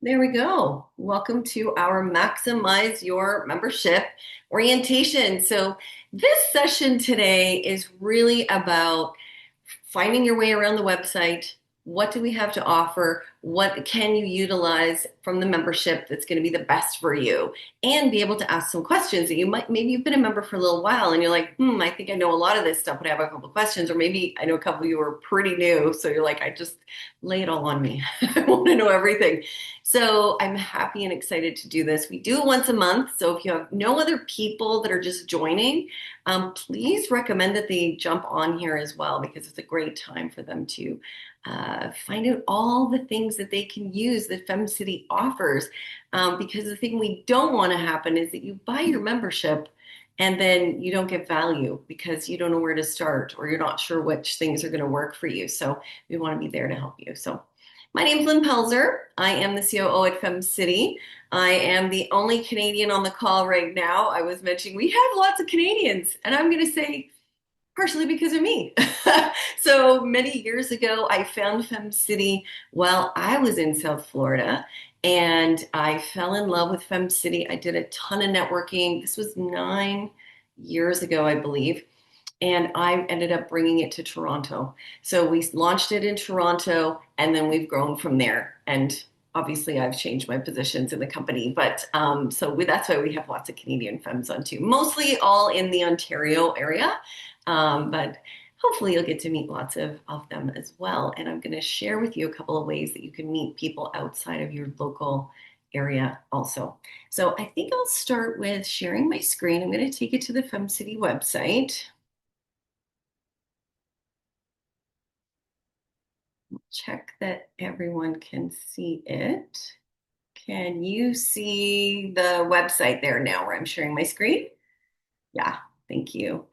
There we go. Welcome to our Maximize Your Membership orientation. So, this session today is really about finding your way around the website. What do we have to offer? What can you utilize from the membership that's going to be the best for you? And be able to ask some questions that maybe you've been a member for a little while and you're like, I think I know a lot of this stuff, but I have a couple of questions. Or maybe I know a couple of you are pretty new. So you're like, I just lay it all on me. I want to know everything. So I'm happy and excited to do this. We do it once a month. So if you have no other people that are just joining, please recommend that they jump on here as well because it's a great time for them to find out all the things that they can use that FemCity offers. Because the thing we don't want to happen is that you buy your membership and then you don't get value because you don't know where to start or you're not sure which things are going to work for you. So we want to be there to help you. So my name is Lynn Pelzer. I am the COO at FemCity. I am the only Canadian on the call right now. I was mentioning we have lots of Canadians, and I'm going to say partially because of me. So many years ago, I found FemCity while I was in South Florida, and I fell in love with FemCity. I did a ton of networking. This was 9 years ago, I believe. And I ended up bringing it to Toronto. So we launched it in Toronto, and then we've grown from there. And obviously, I've changed my positions in the company, but that's why we have lots of Canadian femmes on too. Mostly all in the Ontario area, but hopefully you'll get to meet lots of them as well. And I'm going to share with you a couple of ways that you can meet people outside of your local area also. So I think I'll start with sharing my screen. I'm going to take it to the FemCity website. Check that everyone can see it. Can you see the website there now where I'm sharing my screen? Yeah, thank you.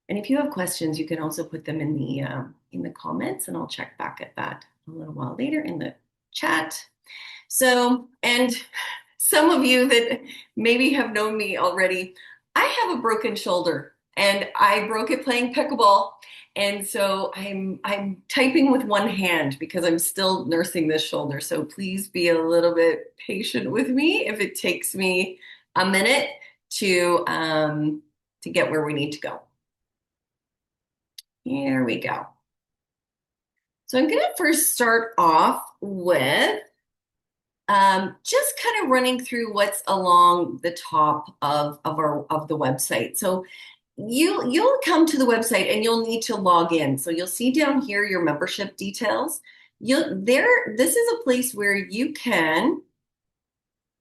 And if you have questions, you can also put them in the comments, and I'll check back at that a little while later in the chat. So, and some of you that maybe have known me already, I have a broken shoulder and I broke it playing pickleball. And so I'm typing with one hand because I'm still nursing this shoulder. So please be a little bit patient with me if it takes me a minute to get where we need to go. Here we go. So I'm going to first start off with just kind of running through what's along the top of the website. So you'll come to the website and you'll need to log in. So you'll see down here your membership details. This is a place where you can.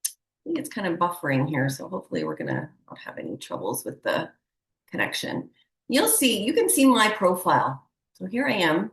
I think it's kind of buffering here, so hopefully we're gonna not have any troubles with the connection. You can see my profile. So here I am.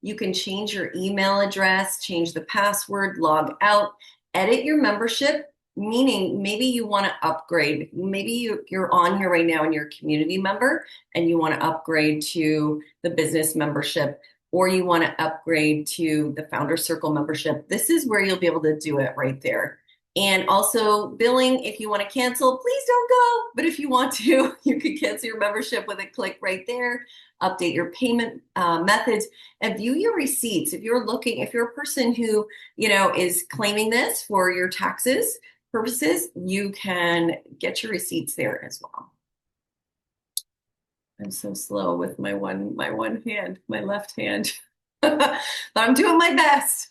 You can change your email address, change the password, log out, edit your membership, meaning maybe you want to upgrade. Maybe you're on here right now and you're a community member and you want to upgrade to the business membership, or you want to upgrade to the Founder Circle membership. This is where you'll be able to do it right there. And also billing, if you want to cancel, please don't go. But if you want to, you can cancel your membership with a click right there. Update your payment methods and view your receipts. If you're a person who, is claiming this for your taxes purposes, you can get your receipts there as well. I'm so slow with my one hand, my left hand. But I'm doing my best.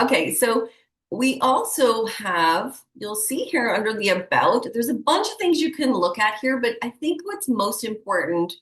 Okay, so we also have, you'll see here under the about, there's a bunch of things you can look at here, but I think what's most important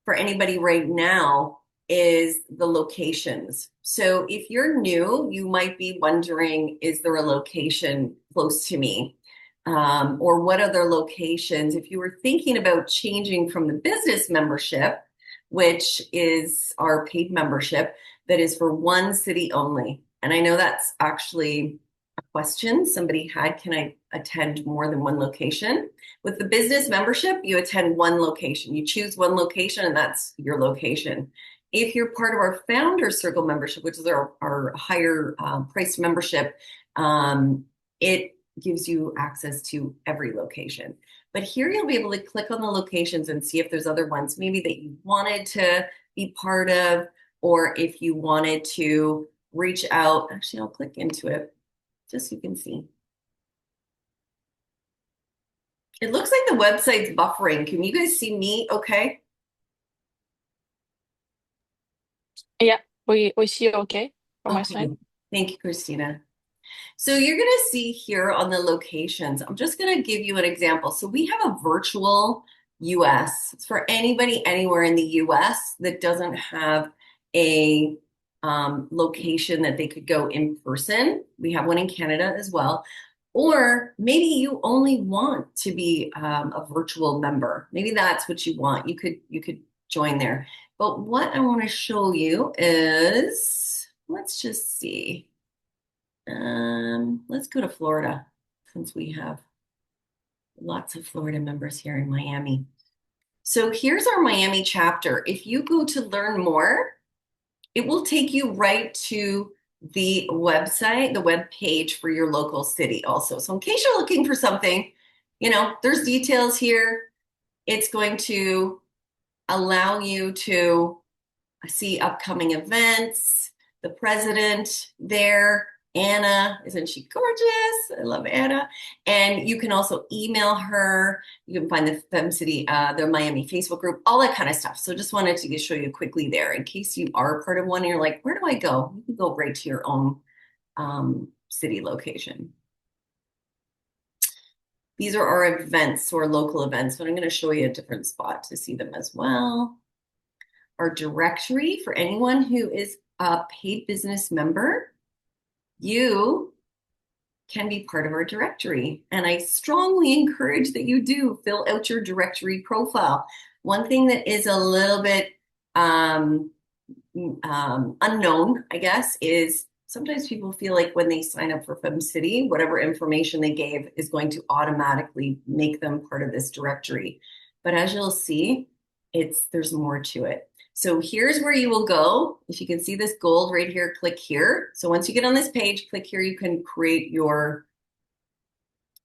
for anybody right now is the locations. So if you're new, you might be wondering, is there a location close to me? Or what other locations? If you were thinking about changing from the business membership, which is our paid membership, that is for one city only. And I know that's actually a question somebody had, can I attend more than one location? With the business membership, you attend one location. You choose one location and that's your location. If you're part of our Founder Circle membership, which is our higher priced membership, it gives you access to every location. But here you'll be able to click on the locations and see if there's other ones maybe that you wanted to be part of, or if you wanted to reach out. Actually, I'll click into it just so you can see. It looks like the website's buffering. Can you guys see me okay? Yeah, we see okay from my side. Okay. Thank you, Christina. So you're going to see here on the locations, I'm just going to give you an example. So we have a virtual US. It's for anybody anywhere in the US that doesn't have a location that they could go in person. We have one in Canada as well. Or maybe you only want to be a virtual member. Maybe that's what you want. You could join there. But what I want to show you is, let's just see. Let's go to Florida since we have lots of Florida members here in Miami. So here's our Miami chapter. If you go to learn more, it will take you right to the website, the web page for your local city also. So in case you're looking for something, there's details here. It's going to allow you to see upcoming events, the president there. Anna, isn't she gorgeous? I love Anna. And you can also email her. You can find the FemCity, the Miami Facebook group, all that kind of stuff. So just wanted to show you quickly there in case you are part of one and you're like, where do I go? You can go right to your own city location. These are our events or local events, but I'm going to show you a different spot to see them as well. Our directory for anyone who is a paid business member, you can be part of our directory. And I strongly encourage that you do fill out your directory profile. One thing that is a little bit unknown, I guess, is sometimes people feel like when they sign up for FemCity, whatever information they gave is going to automatically make them part of this directory. But as you'll see, there's more to it. So here's where you will go. If you can see this gold right here, click here. So once you get on this page, click here, you can create your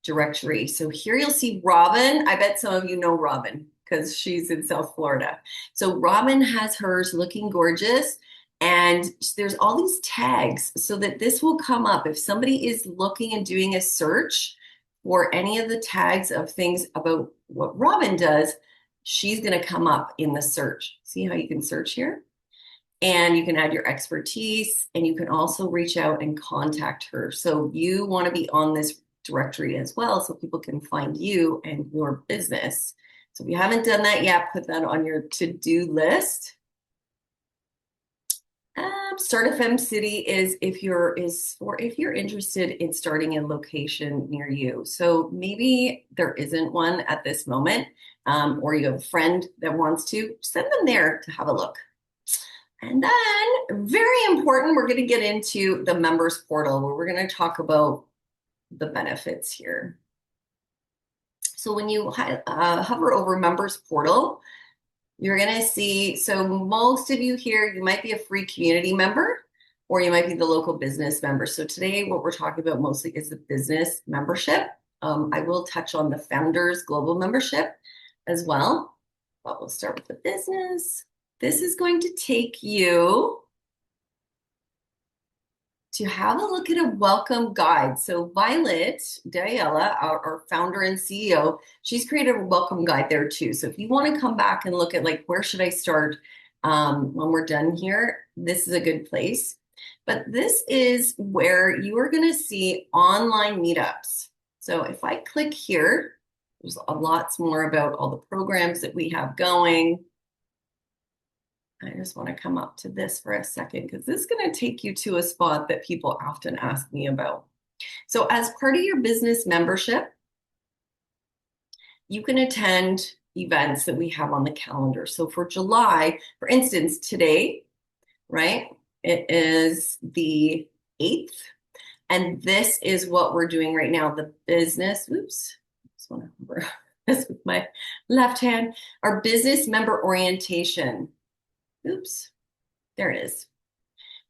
directory. So here you'll see Robin. I bet some of you know Robin because she's in South Florida. So Robin has hers looking gorgeous. And there's all these tags so that this will come up. If somebody is looking and doing a search for any of the tags of things about what Robin does, she's going to come up in the search. See how you can search here? And you can add your expertise and you can also reach out and contact her. So you want to be on this directory as well so people can find you and your business. So if you haven't done that yet, put that on your to-do list. Start a FemCity is if you're interested in starting a location near you. So maybe there isn't one at this moment, or you have a friend that wants to, send them there to have a look. And then, very important, we're going to get into the members portal where we're going to talk about the benefits here. So when you hover over members portal, you're going to see, so most of you here, you might be a free community member or you might be the local business member. So today, what we're talking about mostly is the business membership. I will touch on the Founders Global Membership as well, but we'll start with the business. This is going to take you to have a look at a welcome guide. So Violet Diella, our founder and CEO, she's created a welcome guide there too. So if you want to come back and look at like, where should I start when we're done here, this is a good place. But this is where you are going to see online meetups. So if I click here, there's a lots more about all the programs that we have going. I just want to come up to this for a second because this is going to take you to a spot that people often ask me about. So as part of your business membership, you can attend events that we have on the calendar. So for July, for instance, today, right, it is the 8th. And this is what we're doing right now. The business, oops, I just want to hover this with my left hand, our business member orientation. Oops, there it is.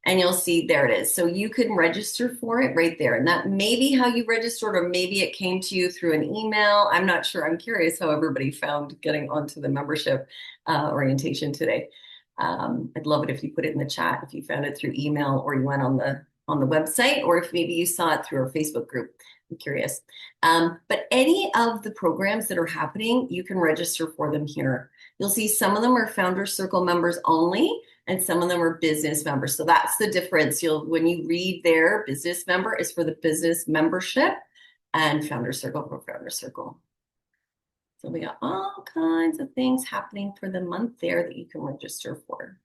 And you'll see there it is. So you can register for it right there. And that may be how you registered, or maybe it came to you through an email. I'm not sure. I'm curious how everybody found getting onto the membership orientation today. I'd love it if you put it in the chat if you found it through email or you went on on the website, or if maybe you saw it through our Facebook group. I'm curious. But any of the programs that are happening, you can register for them here. You'll see some of them are Founder Circle members only, and some of them are business members. So that's the difference. When you read there, business member is for the business membership, and Founder Circle for Founder Circle. So we got all kinds of things happening for the month there that you can register for.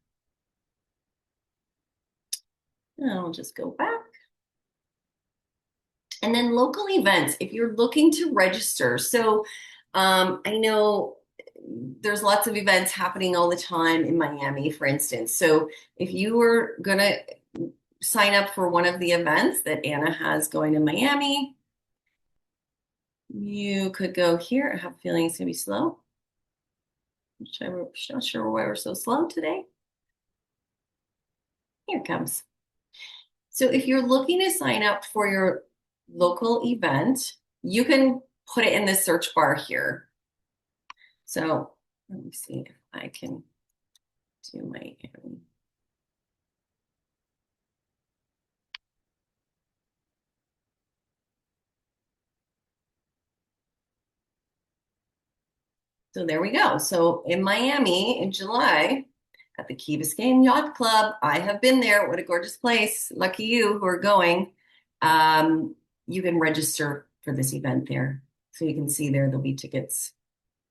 And I'll just go back. And then local events, if you're looking to register. So I know there's lots of events happening all the time in Miami, for instance. So if you were going to sign up for one of the events that Anna has going in Miami, you could go here. I have a feeling it's going to be slow. I'm not sure why we're so slow today. Here it comes. So if you're looking to sign up for your local event, you can put it in the search bar here. So let me see if I can do my So there we go. So in Miami in July at the Key Biscayne Yacht Club, I have been there. What a gorgeous place. Lucky you who are going. You can register for this event there. So you can see there'll be tickets.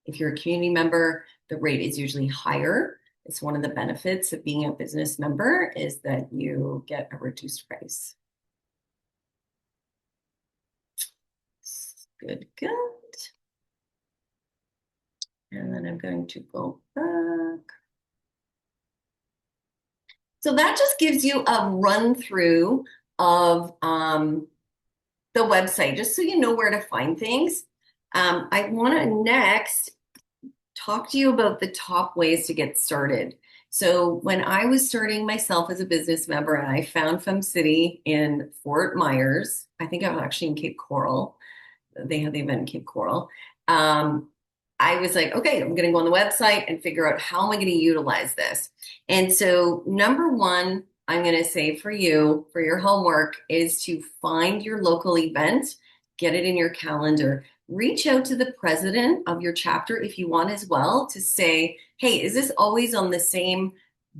If you're a community member, the rate is usually higher. It's one of the benefits of being a business member is that you get a reduced price. Good, good. And then I'm going to go back. So that just gives you a run through of the website, just so you know where to find things. I want to next talk to you about the top ways to get started. So when I was starting myself as a business member and I found FemCity in Fort Myers, I think I was actually in Cape Coral. They had the event in Cape Coral. I was like, okay, I'm going to go on the website and figure out how am I going to utilize this. And so number one, I'm going to say for you, for your homework is to find your local event, get it in your calendar. Reach out to the president of your chapter if you want as well to say, hey, is this always on the same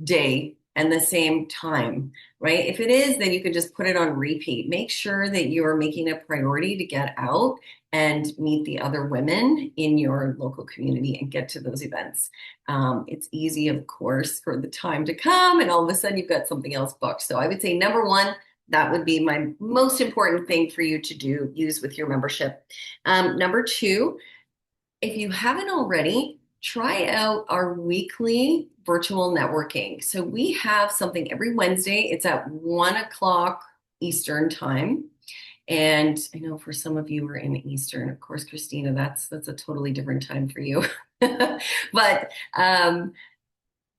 day and the same time, right? If it is, then you can just put it on repeat. Make sure that you're making a priority to get out and meet the other women in your local community and get to those events. It's easy, of course, for the time to come and all of a sudden you've got something else booked. So I would say number one, that would be my most important thing for you to use with your membership. Number two, if you haven't already, try out our weekly virtual networking. So we have something every Wednesday. It's at 1 o'clock Eastern time. And I know for some of you who are in Eastern, of course, Christina, that's a totally different time for you. But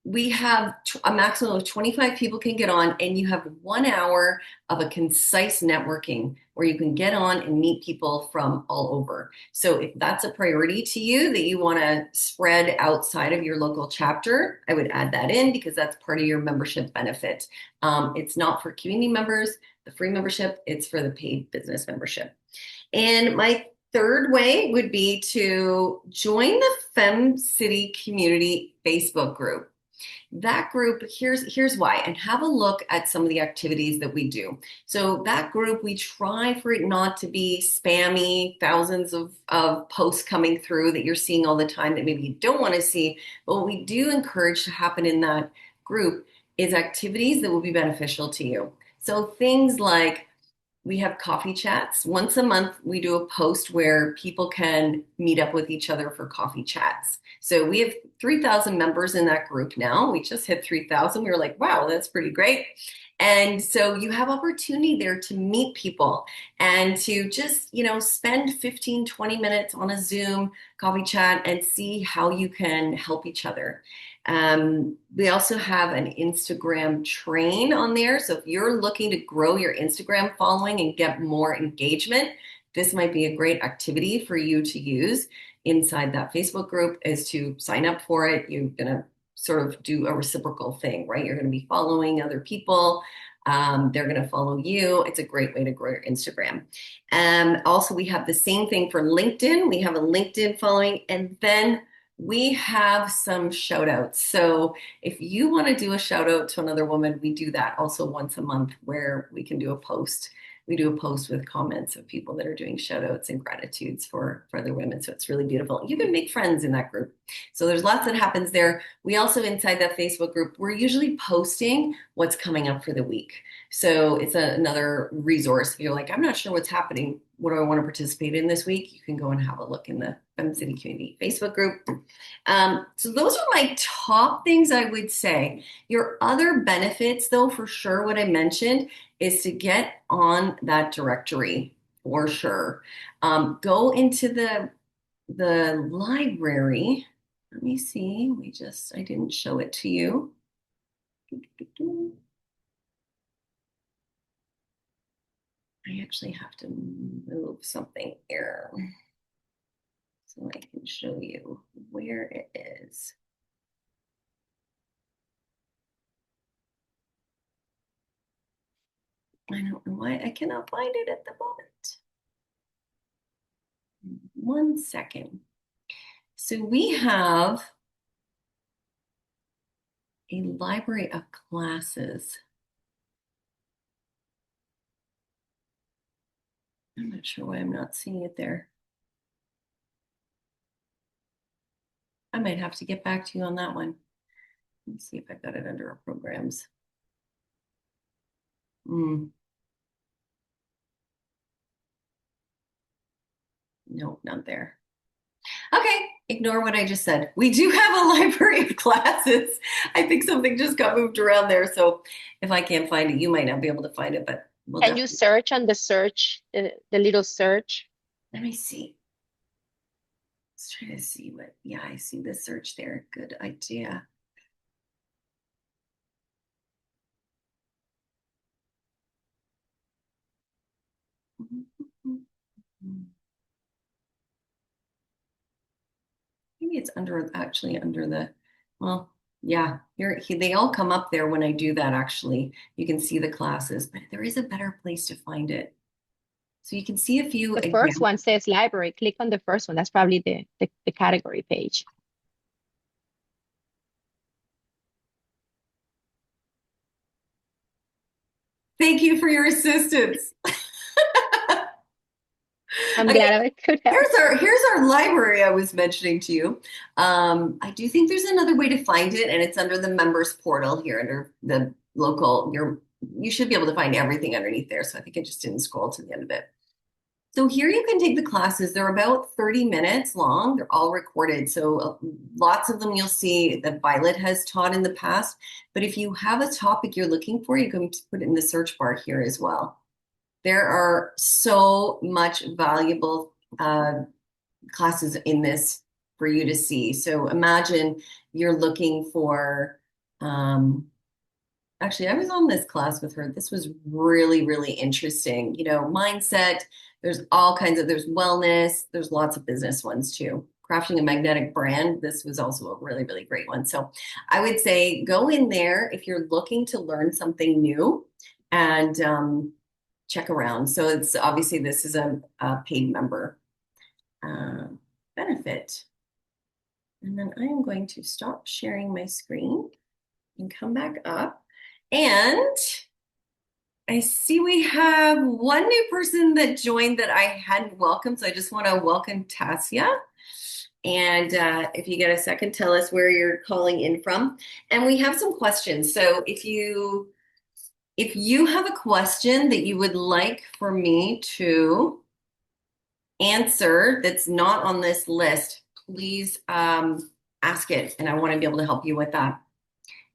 we have a maximum of 25 people can get on, and you have 1 hour of a concise networking where you can get on and meet people from all over. So if that's a priority to you that you want to spread outside of your local chapter, I would add that in because that's part of your membership benefit. It's not for community members, the free membership, it's for the paid business membership. And my third way would be to join the FemCity Community Facebook group. That group, here's why, and have a look at some of the activities that we do. So that group, we try for it not to be spammy, thousands of posts coming through that you're seeing all the time that maybe you don't want to see. But what we do encourage to happen in that group is activities that will be beneficial to you. So things like we have coffee chats. Once a month, we do a post where people can meet up with each other for coffee chats. So we have 3,000 members in that group now. We just hit 3,000. We were like, wow, that's pretty great. And so you have opportunity there to meet people and to just, spend 15, 20 minutes on a Zoom coffee chat and see how you can help each other. We also have an Instagram train on there. So if you're looking to grow your Instagram following and get more engagement, this might be a great activity for you to use inside that Facebook group is to sign up for it. You're going to sort of do a reciprocal thing, right? You're going to be following other people. They're going to follow you. It's a great way to grow your Instagram. Also, we have the same thing for LinkedIn. We have a LinkedIn following, and then we have some shout outs. So if you want to do a shout out to another woman, we do that also once a month where we can do a post. We do a post with comments of people that are doing shout outs and gratitudes for other women. So it's really beautiful. You can make friends in that group. So there's lots that happens there. We also, inside that Facebook group, we're usually posting what's coming up for the week. So it's another resource. If you're like, I'm not sure what's happening. What do I want to participate in this week? You can go and have a look in the Fem City Community Facebook group. So those are my top things I would say. Your other benefits, though, for sure, what I mentioned is to get on that directory for sure. Go into the library. Let me see. I didn't show it to you. I actually have to move something here so I can show you where it is. I don't know why I cannot find it at the moment. 1 second. So we have a library of classes. I'm not sure why I'm not seeing it there. I might have to get back to you on that one. Let's see if I've got it under our programs. No, not there. Okay, ignore what I just said. We do have a library of classes. I think something just got moved around there. So if I can't find it, you might not be able to find it, but we'll Can you definitely. search on the search, the little search? Let me see. Let's try to see what, yeah, I see the search there. Good idea. Maybe it's actually under the, well, yeah, they all come up there when I do that, actually. You can see the classes, but there is a better place to find it. So you can see a few The first examples. one says library. Click on the first one. That's probably the category page. Thank you for your assistance. I'm Okay, glad I could help. here's our library I was mentioning to you. I do think there's another way to find it, and it's under the members portal here under the local. You should be able to find everything underneath there. So I think I just didn't scroll to the end of it. So here you can take the classes. They're about 30 minutes long. They're all recorded. So lots of them you'll see that Violet has taught in the past. But if you have a topic you're looking for, you can put it in the search bar here as well. There are so much valuable classes in this for you to see. So imagine you're looking for, actually, I was on this class with her. This was really, really interesting. Mindset, there's all kinds of, there's wellness, there's lots of business ones too. Crafting a magnetic brand, this was also a really, really great one. So I would say go in there if you're looking to learn something new and check around. So it's obviously this is a paid member benefit. And then I am going to stop sharing my screen and come back up. And I see we have one new person that joined that I hadn't welcomed. So I just want to welcome Tassia. And if you get a second, tell us where you're calling in from. And we have some questions. So if you have a question that you would like for me to answer that's not on this list, please ask it. And I want to be able to help you with that.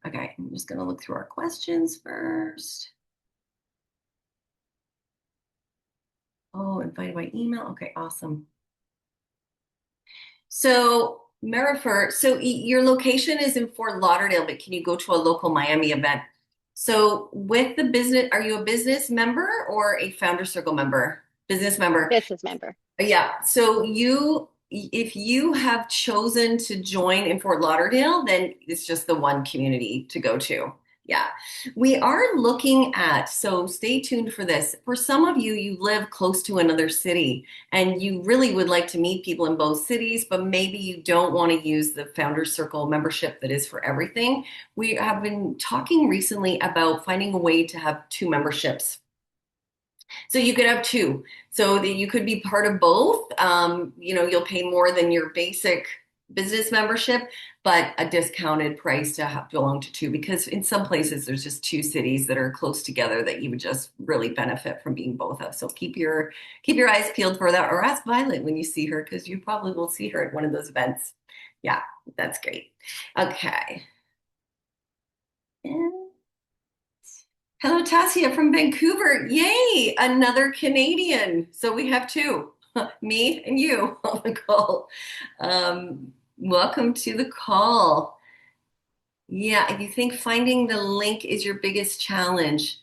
Okay, I'm just going to look through our questions first. Oh, invited by email. Okay, awesome. So, Marifer, so your location is in Fort Lauderdale, but can you go to a local Miami event? So, with the business, are you a business member or a Founder Circle member? Business member. Business member. Yeah. So if you have chosen to join in Fort Lauderdale, then it's just the one community to go to. Yeah, we are looking at, so stay tuned for this. For some of you, you live close to another city and you really would like to meet people in both cities, but maybe you don't want to use the Founders Circle membership that is for everything. We have been talking recently about finding a way to have two memberships. So you could have two, so that you could be part of both. You'll pay more than your basic business membership, but a discounted price to have, belong to two. Because in some places, there's just two cities that are close together that you would just really benefit from being both of. So keep your eyes peeled for that, or ask Violet when you see her, because you probably will see her at one of those events. Yeah, that's great. Okay. And hello, Tasia from Vancouver. Yay, another Canadian. So we have two, me and you on the call. Welcome to the call. Yeah, you think finding the link is your biggest challenge?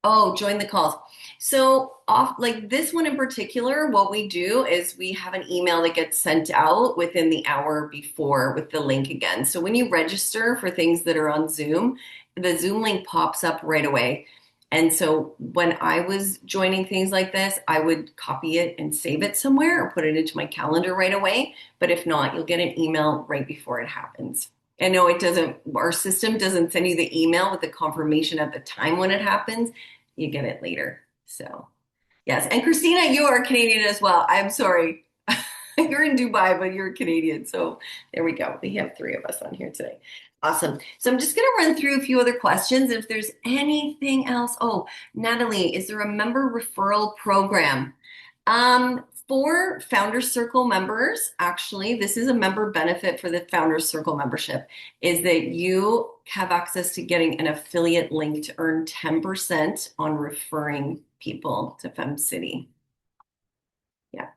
Oh, join the calls. So off like this one in particular, what we do is we have an email that gets sent out within the hour before with the link again. So when you register for things that are on Zoom, the Zoom link pops up right away. And so when I was joining things like this, I would copy it and save it somewhere or put it into my calendar right away. But if not, you'll get an email right before it happens. And no, it doesn't, our system doesn't send you the email with the confirmation at the time when it happens. You get it later. So, yes. And Christina, you are Canadian as well. I'm sorry. You're in Dubai, but you're Canadian. So there we go. We have three of us on here today. Awesome. So I'm just going to run through a few other questions. If there's anything else. Oh, Natalie, is there a member referral program? For Founders Circle members, actually, this is a member benefit for the Founders Circle membership, is that you have access to getting an affiliate link to earn 10% on referring people to FemCity. Yeah.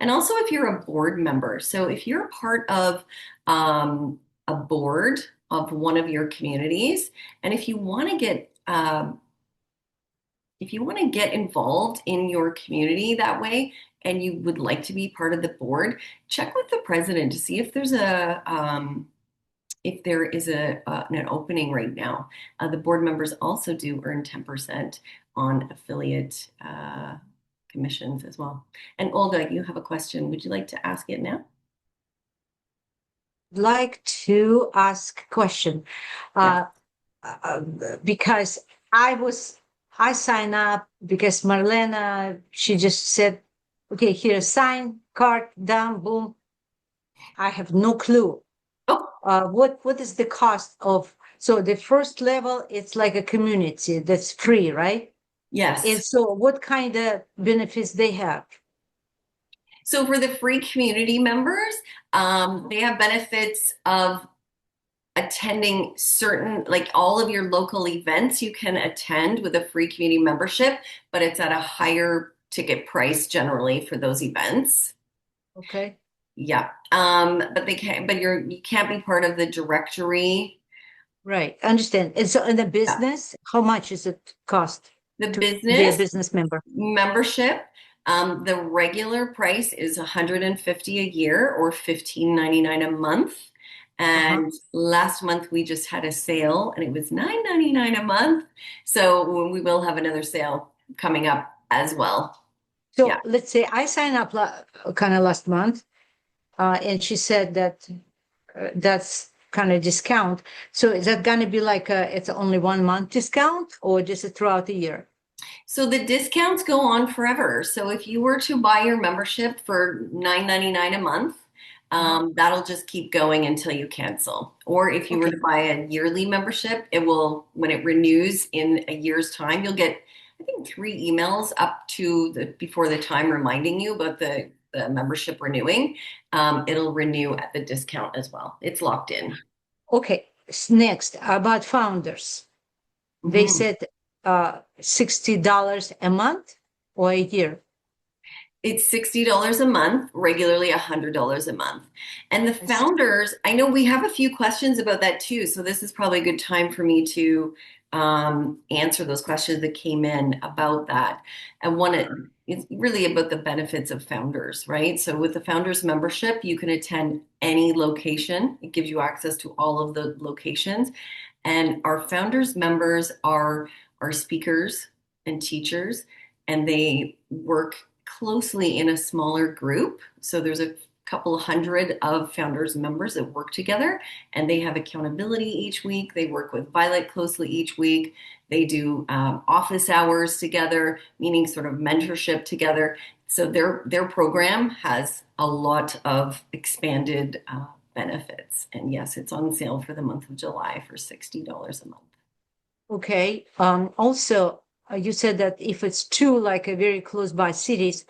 And also if you're a board member. So if you're a part of a board of one of your communities, and if you want to get involved in your community that way and you would like to be part of the board, check with the president to see if there is an opening right now. The board members also do earn 10% on affiliate commissions as well. And Olga, you have a question. Would you like to ask it now? Like to ask a question Yeah. uh, because I sign up because Marlena, she just said, okay, here, sign, card, done, boom. I have no clue. Oh, What is the cost of, so the first level, it's like a community that's free, right? And yes. so what kind of benefits they have? So for the free community members, they have benefits of attending certain, like all of your local events you can attend with a free community membership, but it's at a higher ticket price generally for those events. Okay. Yeah. You can't be part of the directory. Right. Understand. And so in the Yeah. business, how much is it cost The to be a business business member? membership, the regular price is 150 a year or 15.99 a month. Uh-huh. And last month we just had a sale and it was 9.99 a month. So we will have another sale coming up as well. Yeah. So let's say I signed up kind of last month, and she said that that's kind of discount. So is that going to be like it's only 1 month discount or just throughout the year? So the discounts go on forever. So if you were to buy your membership for 9.99 a month, Uh-huh. that'll just keep going until you cancel. Or if you were to Okay. buy a yearly membership, it will, when it renews in a year's time, you'll get, I think, 3 emails up to the before the time reminding you about the membership renewing. It'll renew at the discount as well. It's locked in. Okay. Next, about founders. They Mhm. said $60 a month or a year. It's $60 a month, regularly $100 a month. And the I see. founders, I know we have a few questions about that too. So this is probably a good time for me to answer those questions that came in about that. And it's really about the benefits of founders, right? So with the founders membership, you can attend any location. It gives you access to all of the locations. And our founders members are our speakers and teachers, and they work closely in a smaller group. So there's a couple hundred of founders members that work together, and they have accountability each week. They work with Violet closely each week. They do office hours together, meaning sort of mentorship together. So their program has a lot of expanded benefits. And yes, it's on sale for the month of July for $60 a month. Okay. Also, you said that if it's two like a very close by cities,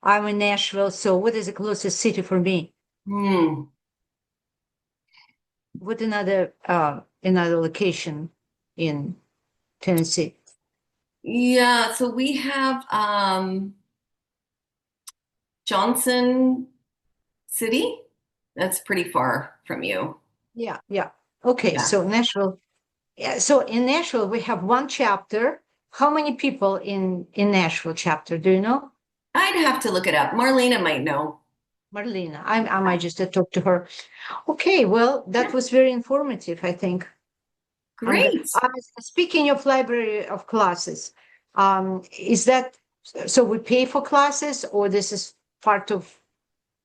I'm in Nashville. So what is the closest city for me? What another location in Tennessee? Yeah, so we have Johnson City. That's pretty far from you. Yeah. Okay. Yeah. So Nashville. Yeah. So in Nashville, we have one chapter. How many people in Nashville chapter? Do you know? I'd have to look it up. Marlena might know. Marlena, I might just talk to her. Okay, well, that was very informative, I think. Great. Speaking of library of classes, is that so we pay for classes or this is part of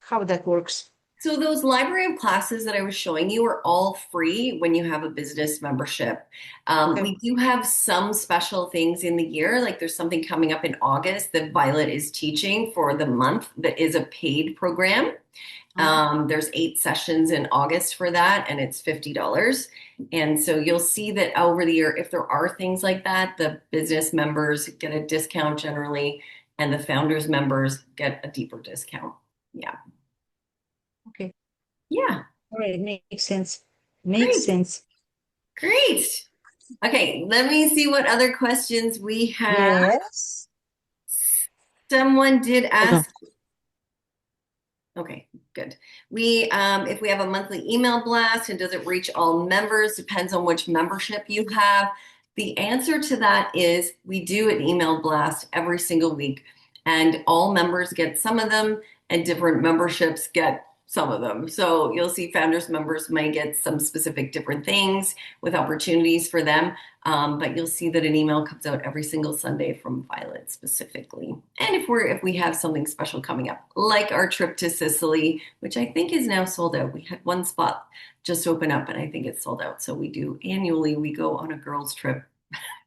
how that works? So those library of classes that I was showing you are all free when you have a business membership. Okay. We do have some special things in the year, like there's something coming up in August that Violet is teaching for the month that is a paid program. There's 8 sessions in August for that, and it's $50. And so you'll see that over the year, if there are things like that, the business members get a discount generally, and the founders members get a deeper discount. Yeah. Okay. Yeah. All right, makes sense. Great. Great. Okay, let me see what other questions we have. Yes. Someone did ask. Okay, good. If we have a monthly email blast and does it reach all members, depends on which membership you have. The answer to that is we do an email blast every single week, and all members get some of them, and different memberships get some of them. So you'll see founders members may get some specific different things with opportunities for them. But you'll see that an email comes out every single Sunday from Violet specifically. And if we have something special coming up, like our trip to Sicily, which I think is now sold out. We had one spot just open up, and I think it's sold out. So we do annually, we go on a girls' trip,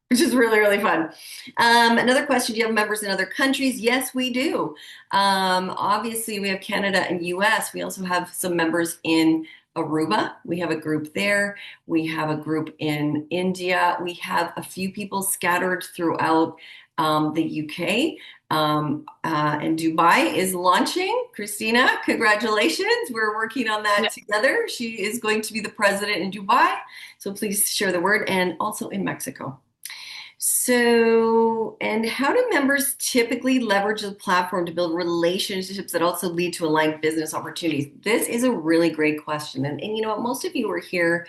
which is really, really fun. Another question, do you have members in other countries? Yes, we do. Obviously, we have Canada and US. We also have some members in Aruba. We have a group there. We have a group in India. We have a few people scattered throughout the UK. And Dubai is launching. Christina, congratulations. We're working on that together. She is going to be the president in Dubai. So please share the word, and also in Mexico. So, and how do members typically leverage the platform to build relationships that also lead to aligned business opportunities? This is a really great question. And you know what? Most of you are here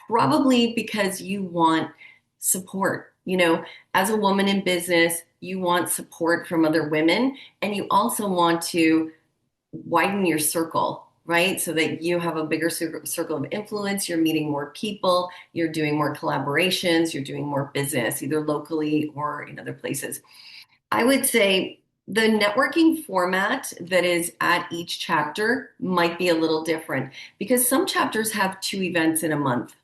probably because you want support. You know, as a woman in business, you want support from other women, and you also want to widen your circle, right? So that you have a bigger circle of influence, you're meeting more people, you're doing more collaborations, you're doing more business, either locally or in other places. I would say the networking format that is at each chapter might be a little different, because some chapters have 2 events in a month.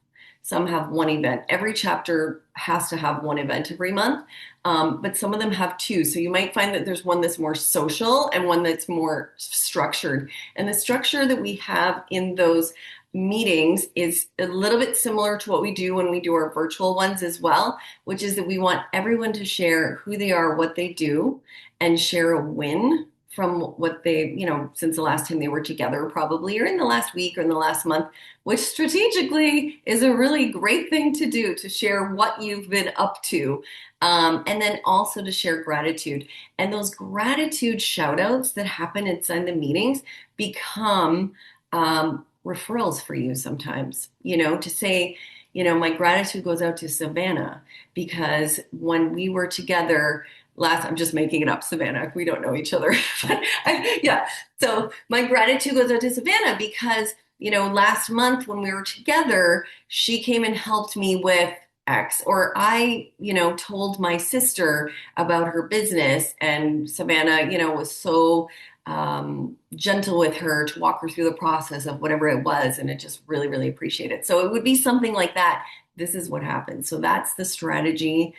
Some have 1 event. Every chapter has to have 1 event every month, but some of them have 2. So you might find that there's one that's more social and one that's more structured. And the structure that we have in those meetings is a little bit similar to what we do when we do our virtual ones as well, which is that we want everyone to share who they are, what they do, and share a win from what they, you know, since the last time they were together, probably, or in the last week or in the last month, which strategically is a really great thing to do, to share what you've been up to. And then also to share gratitude. And those gratitude shout outs that happen inside the meetings become referrals for you sometimes, you know, to say, you know, my gratitude goes out to Savannah because when we were together, I'm just making it up, Savannah. We don't know each other. But yeah. So my gratitude goes out to Savannah because last month when we were together, she came and helped me with X, or I, told my sister about her business, and Savannah, was so gentle with her to walk her through the process of whatever it was, and it just really, really appreciate it. So it would be something like that. This is what happens. So that's the strategy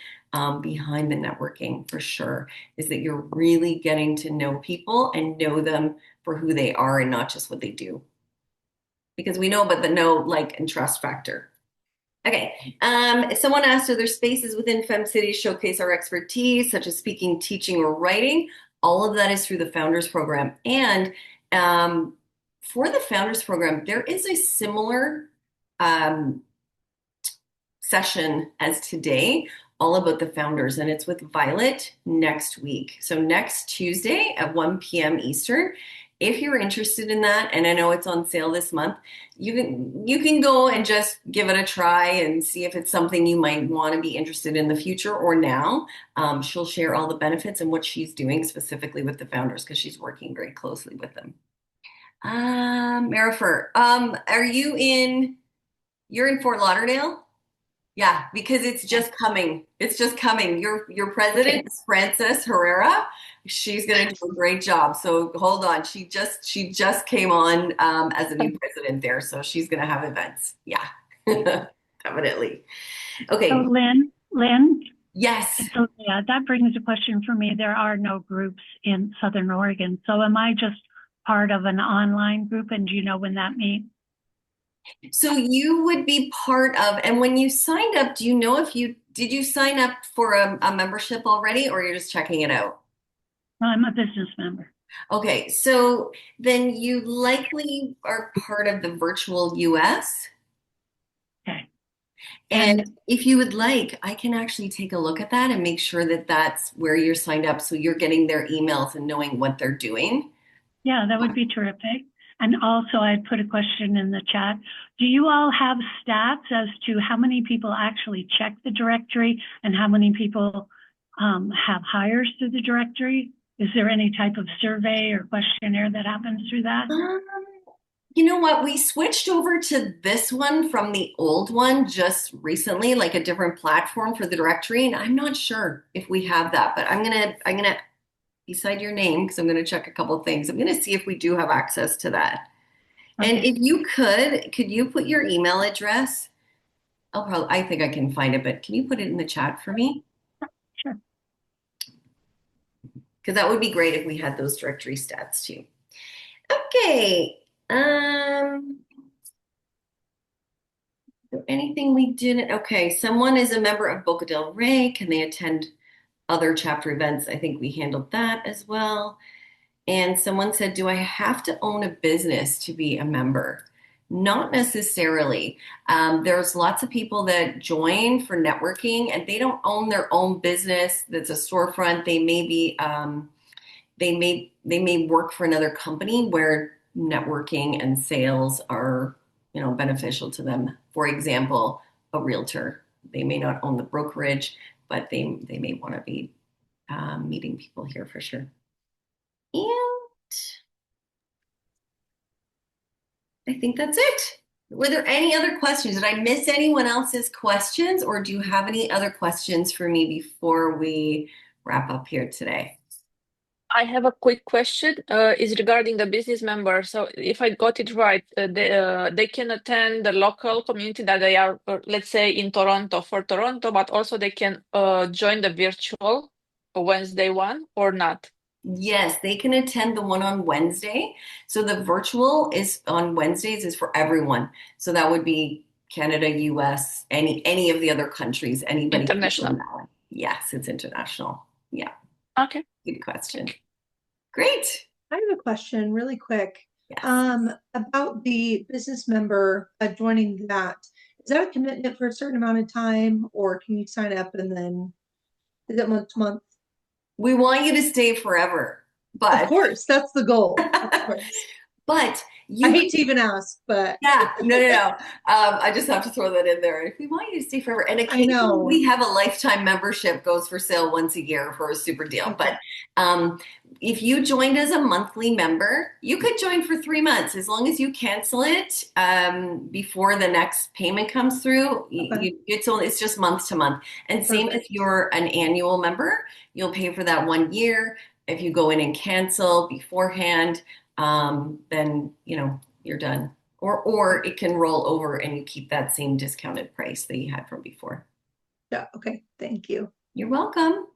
behind the networking for sure, is that you're really getting to know people and know them for who they are and not just what they do. Because we know about the know, like, and trust factor. Okay. Someone asked, are there spaces within FemCity showcase our expertise, such as speaking, teaching, or writing? All of that is through the Founders Program. And for the Founders Program, there is a similar session as today, all about the founders, and it's with Violet next week. So next Tuesday at 1 p.m. Eastern. If you're interested in that, and I know it's on sale this month, you can go and just give it a try and see if it's something you might want to be interested in the future or now. She'll share all the benefits and what she's doing specifically with the founders because she's working very closely with them. Marifer, you're in Fort Lauderdale? Yeah, because it's just coming. It's just coming. Your president is Frances Herrera. She's going to do a great job. So hold on. She just came on as a new president there, so she's going to have events. Yeah, definitely. Okay. So Lynn. Yes. So yeah, that brings a question for me. There are no groups in Southern Oregon. So am I just part of an online group? And do you know when that meets? So you would be part of, and when you signed up, do you know if did you sign up for a membership already, or you're just checking it out? No, I'm a business member. Okay, so then you likely are part of the virtual US. Okay. And if you would like, I can actually take a look at that and make sure that that's where you're signed up, so you're getting their emails and knowing what they're doing. Yeah, that would be terrific. And also, I put a question in the chat. Do you all have stats as to how many people actually check the directory and how many people have hires through the directory? Is there any type of survey or questionnaire that happens through that? You know what? We switched over to this one from the old one just recently, like a different platform for the directory, and I'm not sure if we have that, but I'm gonna beside your name, because I'm going to check a couple of things. I'm going to see if we do have access to that. Okay. And if you could you put your email address? I think I can find it, but can you put it in the chat for me? Sure. Because that would be great if we had those directory stats too. Okay. Anything we didn't? Okay. Someone is a member of Boca del Rey. Can they attend other chapter events? I think we handled that as well. And someone said, do I have to own a business to be a member? Not necessarily. There's lots of people that join for networking and they don't own their own business that's a storefront. They may be they may work for another company where networking and sales are beneficial to them. For example, a realtor. They may not own the brokerage, but they may want to be meeting people here for sure. And I think that's it. Were there any other questions? Did I miss anyone else's questions, or do you have any other questions for me before we wrap up here today? I have a quick question. Is regarding the business member. So if I got it right, they can attend the local community that they are, let's say, in Toronto for Toronto, but also they can join the virtual Wednesday one or not? Yes, they can attend the one on Wednesday. So the virtual is on Wednesdays is for everyone. So that would be Canada, US, any of the other countries, anybody. International. Yes, it's international. Yeah. Okay. Good question. Great. I have a question really quick. Yes. About the business member joining that. Is that a commitment for a certain amount of time, or can you sign up and then is it month to month? We want you to stay forever, but of course, that's the goal. Of course. But I you hate to even ask, but yeah, no. I just have to throw that in there. If we want you to stay forever, and I occasionally know. we have a lifetime membership goes for sale once a year for a super deal. Okay. But if you joined as a monthly member, you could join for 3 months as long as you cancel it before the next payment comes through. Okay. It's just month to month. And same Perfect. if you're an annual member, you'll pay for that 1 year. If you go in and cancel beforehand, then you're done. Or it can roll over and you keep that same discounted price that you had from before. Yeah, okay, thank you. You're welcome.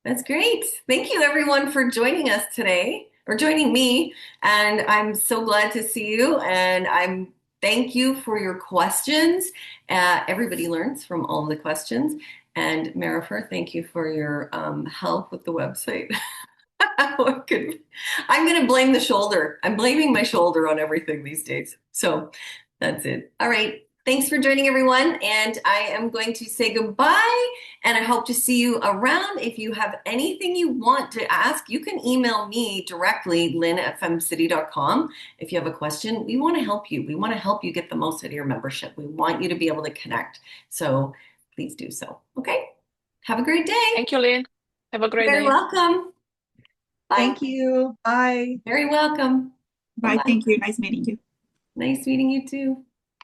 That's great. Thank you everyone for joining us today or joining me. And I'm so glad to see you. And thank you for your questions. Everybody learns from all of the questions. And Marifer, thank you for your help with the website. I'm going to blame the shoulder. I'm blaming my shoulder on everything these days. So that's it. All right. Thanks for joining, everyone. And I am going to say goodbye. And I hope to see you around. If you have anything you want to ask, you can email me directly, lynn@femcity.com. If you have a question, we want to help you. We want to help you get the most out of your membership. We want you to be able to connect. So please do so. Okay. Have a great day. Thank you, Lynn. Have a great You're day. very welcome. Bye. Thank you. Bye. Very welcome. Bye. Bye-bye. Thank you. Nice meeting you. Nice meeting you too.